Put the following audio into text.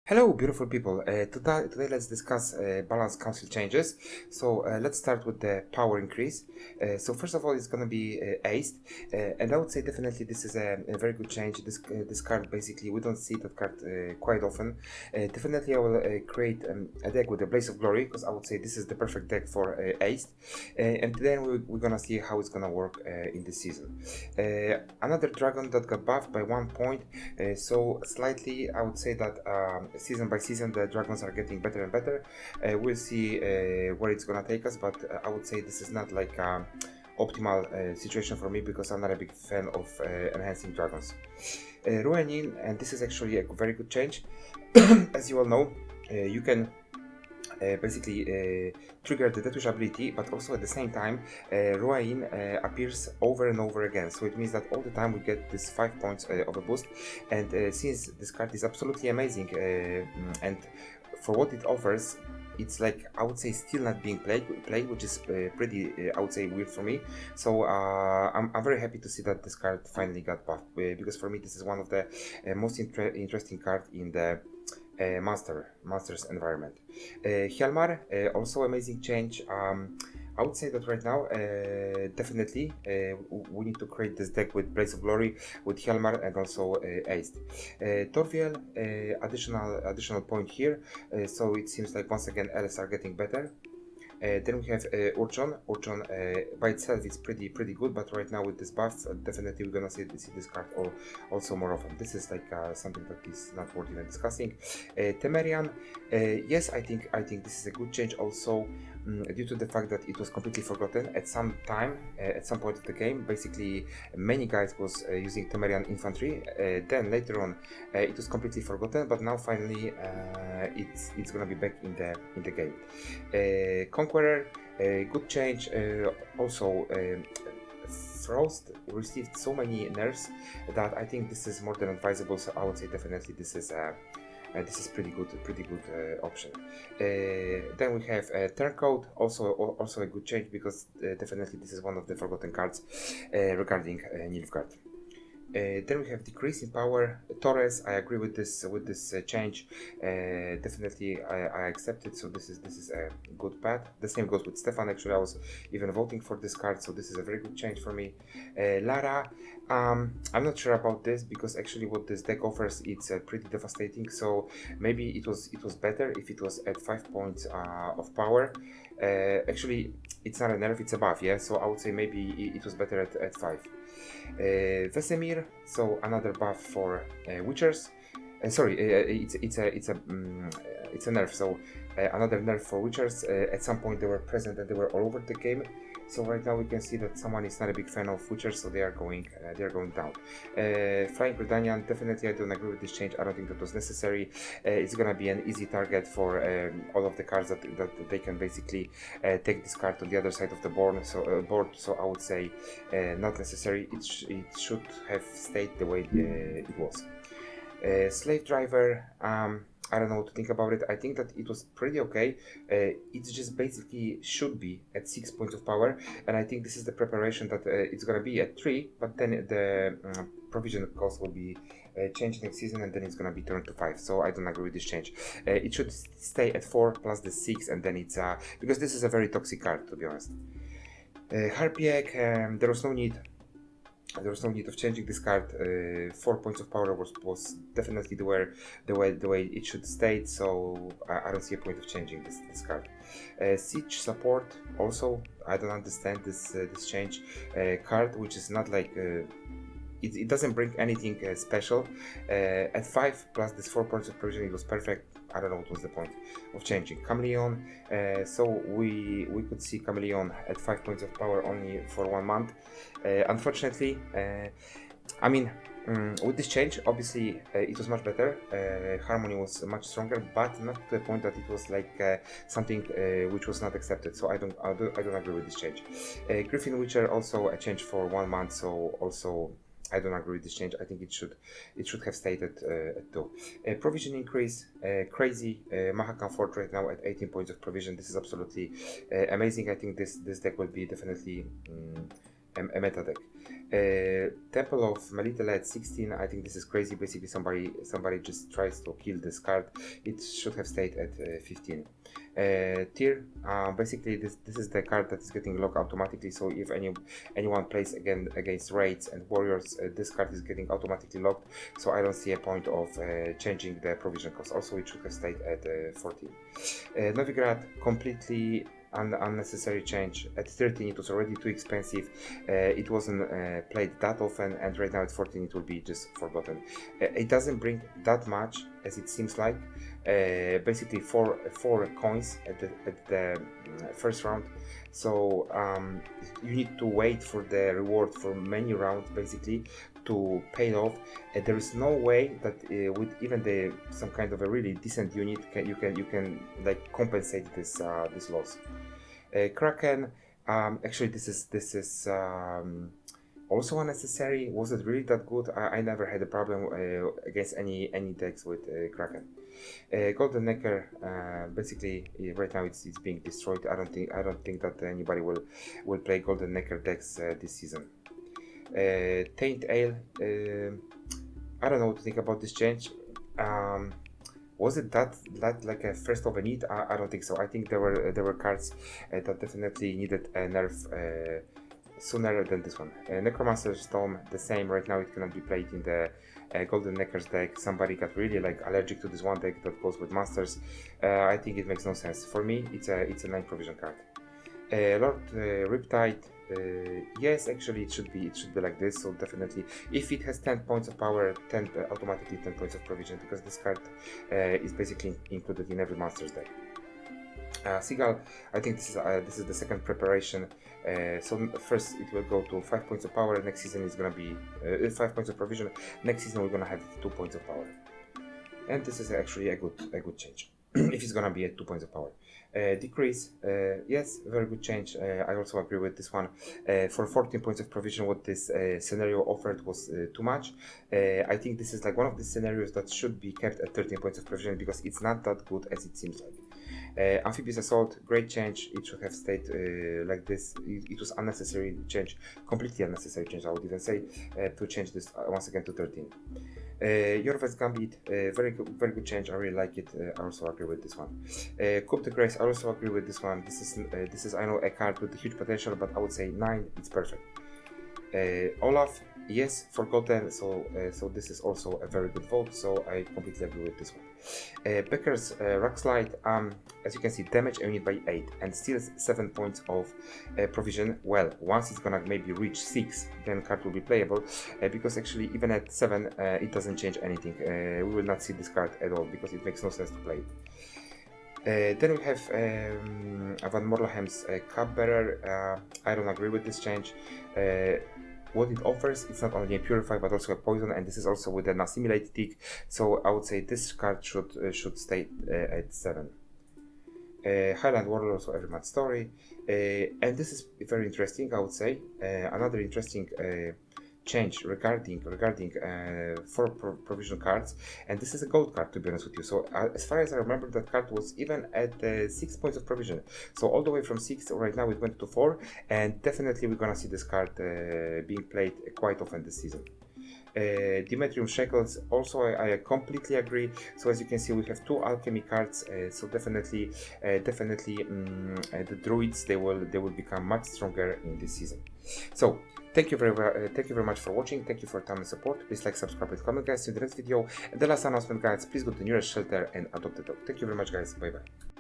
Hello, beautiful people. Today let's discuss balance council changes. So let's start with the power increase. So first of all, it's going to be aced, and I would say definitely this is a very good change. This card basically we don't see that card quite often. Definitely I will create a deck with the Blaze of Glory because I would say this is the perfect deck for aced, and then we're gonna see how it's gonna work in this season. Another dragon that got buffed by 1 point, so slightly I would say that. Season by season the dragons are getting better and better. We'll see where it's gonna take us, but I would say this is not like optimal situation for me because I'm not a big fan of enhancing dragons. Ruanin, and this is actually a very good change. As you all know, you can basically trigger the Detush ability, but also at the same time Ruain appears over and over again, so it means that all the time we get this 5 points of a boost. And since this card is absolutely amazing and for what it offers, it's like I would say still not being played, which is pretty I would say weird for me. So I'm very happy to see that this card finally got buffed because for me this is one of the most interesting cards in the monsters environment. Hjalmar, also amazing change. I would say that right now, definitely, we need to create this deck with Blaze of Glory, with Hjalmar, and also Aced. Torviel, additional point here. So it seems like once again, Ls are getting better. Then we have Urchan. Urchan by itself is pretty good, but right now with this buff, definitely we're gonna see this card also more often. This is like something that is not worth even discussing. Temerian, yes, I think this is a good change also. Due to the fact that it was completely forgotten at some time, at some point of the game. Basically, many guys was using Temerian infantry. Then later on, it was completely forgotten. But now finally, it's gonna be back in the game. Conqueror, good change. Also, Frost received so many nerfs that I think this is more than advisable. So I would say definitely this is pretty good option. Then we have Turncoat, also a good change because definitely this is one of the forgotten cards regarding Nilfgaard. Then we have decrease in power. Torres, I agree with this change. Definitely, I accept it. So this is a good path. The same goes with Stefan. Actually, I was even voting for this card, so this is a very good change for me. Lara, I'm not sure about this because actually what this deck offers, it's pretty devastating. So maybe it was better if it was at 5 points of power. Actually, it's not a nerf, it's a buff. Yeah, so I would say maybe it was better at 5. Vesemir, so another buff for Witchers. Sorry, it's a nerf. So another nerf for Witchers. At some point they were present and they were all over the game. So right now we can see that someone is not a big fan of Witchers, so they are going down. Flying Redanian, definitely I don't agree with this change. I don't think that was necessary. It's gonna be an easy target for all of the cards that they can basically take this card to the other side of the board. So I would say not necessary. It should have stayed the way it was. Slave Driver, I don't know what to think about it. I think that it was pretty okay. It just basically should be at 6 points of power, and I think this is the preparation that it's gonna be at 3, but then the provision cost will be changed next season, and then it's gonna be turned to 5. So I don't agree with this change. It should stay at 4 plus the 6, and then it's because this is a very toxic card, to be honest. Harpiek, there was no need. There was no need of changing this card. 4 points of power was definitely the way it should stay. So I don't see a point of changing this card. Siege support, also I don't understand this change. Card which is not like it doesn't bring anything special. At 5 plus this 4 points of provision, it was perfect. I don't know what was the point of changing. Chameleon, so we could see Chameleon at 5 points of power only for 1 month. Unfortunately, I mean, with this change, obviously it was much better. Harmony was much stronger, but not to the point that it was like something which was not accepted. So I don't agree with this change. Griffin Witcher, also a change for 1 month. So also I don't agree with this change. I think it should have stayed at 2. Provision increase, crazy. Mahakam Fort right now at 18 points of provision. This is absolutely amazing. I think this deck will be definitely a meta deck. Temple of Melita at 16. I think this is crazy. Basically, somebody just tries to kill this card. It should have stayed at 15. Tier. Basically, this is the card that is getting locked automatically. So if anyone plays again against raids and warriors, this card is getting automatically locked. So I don't see a point of changing the provision cost. Also, it should have stayed at 14. Novigrad, completely unnecessary change. At 13 it was already too expensive. It wasn't played that often, and right now at 14 it will be just forgotten. It doesn't bring that much as it seems like. Basically four coins at the first round, so you need to wait for the reward for many rounds basically to pay off. There is no way that with even some kind of a really decent unit you can like compensate this loss. Kraken, actually this is also unnecessary. Was it really that good? I never had a problem against any decks with Kraken. Golden Necker, basically right now it's being destroyed. I don't think that anybody will play Golden Necker decks this season. Taint Ale, I don't know what to think about this change. Was it that like a first of a need? I don't think so. I think there were cards that definitely needed a nerf sooner than this one. Necromancer Storm, the same. Right now it cannot be played in the Golden Necker's deck. Somebody got really like allergic to this one deck that goes with Masters. I think it makes no sense. For me, it's a 9 provision card. Lord Riptide, yes, actually it should be like this. So definitely, if it has 10 points of power, automatically 10 points of provision, because this card is basically included in every Master's deck. Seagull, I think this is the second preparation. So first it will go to 5 points of power. Next season is gonna be 5 points of provision. Next season we're gonna have 2 points of power, and this is actually a good change if it's gonna be at 2 points of power. Decrease, yes, very good change. I also agree with this one. For 14 points of provision, what this scenario offered was too much. I think this is like one of the scenarios that should be kept at 13 points of provision, because it's not that good as it seems like. Amphibious Assault, great change. It should have stayed like this. It was unnecessary change, completely unnecessary change, I would even say, to change this once again to 13. Yorvest Gambit, very good change. I really like it. I also agree with this one. Coup de Grace, I also agree with this one. This is I know a card with huge potential, but I would say 9. It's perfect. Olaf, yes, forgotten. So this is also a very good vote. So I completely agree with this one. Becker's Rockslide, as you can see, damage a unit by 8 and steals 7 points of provision. Well, once it's gonna maybe reach 6, then card will be playable, because actually even at 7 it doesn't change anything. We will not see this card at all, because it makes no sense to play it. Then we have Van Morlaham's Cupbearer. I don't agree with this change. What it offers, it's not only a purify but also a poison, and this is also with an assimilate tick. So I would say this card should stay at 7. Highland Warlord, also every mad story, and this is very interesting. I would say another interesting change regarding for provision cards, and this is a gold card, to be honest with you. So as far as I remember, that card was even at 6 points of provision, so all the way from 6 right now it went to 4, and definitely we're gonna see this card being played quite often this season. Demetrium Shackles, also I completely agree. So as you can see, we have 2 alchemy cards, so definitely the druids, they will become much stronger in this season. So thank you very much for watching. Thank you for your time and support. Please like, subscribe, and comment, guys. See you in the next video. And the last announcement, guys, please go to the nearest shelter and adopt a dog. Thank you very much, guys. Bye bye.